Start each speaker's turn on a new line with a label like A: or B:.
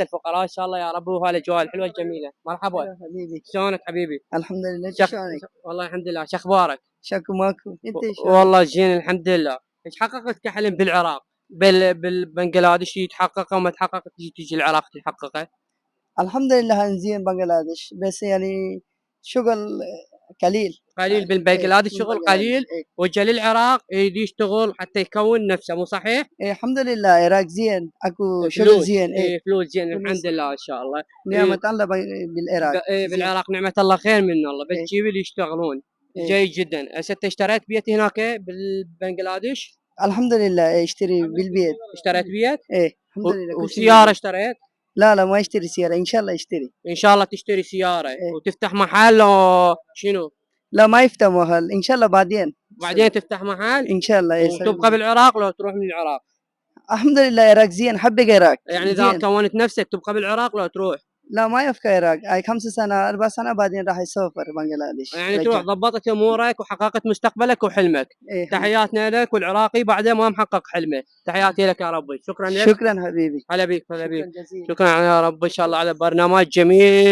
A: حتى الفقراء ان شاء الله يا رب، وهالاجواء الحلوه الجميله. مرحبا
B: حبيبي،
A: شلونك حبيبي؟
B: الحمد لله. انت شلونك؟
A: والله الحمد لله. شو اخبارك؟
B: شكو ماكو. انت شلونك؟
A: والله زين الحمد لله. ايش حققت كحلم بالعراق؟ بالبنغلاديش يتحقق وما تحقق تجي العراق تحققه؟
B: الحمد لله زين بنغلاديش، بس يعني شغل قليل.
A: قليل
B: ايه
A: بالبنغلاديش،
B: من
A: شغل
B: بنغلاديش.
A: قليل.
B: ايه
A: وجا للعراق يريد يشتغل حتى يكون نفسه، مو صحيح؟
B: ايه الحمد لله. العراق زين، اكو شغل
A: فلوس،
B: زين. ايه
A: فلوس زين
B: فلوس.
A: الحمد لله ان شاء الله.
B: نعمة الله بالعراق زين.
A: بالعراق نعمة الله خير من الله، بس
B: ايه
A: تجيب اللي يشتغلون.
B: ايه
A: جيد جدا. هسه انت اشتريت بيت هناك بالبنغلاديش؟
B: الحمد لله. ايه اشتري بالبيت.
A: اشتريت بيت؟
B: ايه الحمد لله كل شيء
A: وسيارة
B: بالبيت.
A: اشتريت؟
B: لا ما اشتري سيارة، ان شاء الله اشتري.
A: ان شاء الله تشتري سيارة
B: ايه
A: وتفتح محل شنو؟
B: لا ما يفتح محل، ان شاء الله بعدين.
A: بعدين تفتح محل
B: ان شاء الله. ايه
A: وتبقى بالعراق لو تروح من العراق؟
B: الحمد لله العراق زين، حبك العراق
A: يعني اذا
B: زين.
A: كونت نفسك تبقى بالعراق لو تروح؟
B: لا ما يفكر العراق، هاي 5 سنة 4 سنة بعدين راح يسافر بنغلاديش
A: يعني تروح
B: رجع.
A: ضبطت امورك وحققت مستقبلك وحلمك.
B: ايه
A: تحياتنا لك، والعراقي بعدين ما محقق حلمه. تحياتي لك يا ربي، شكرا لك.
B: شكرا حبيبي.
A: هلا بيك هلا بيك.
B: شكرا جزيلا.
A: شكرا يا رب ان شاء الله على برنامج جميل.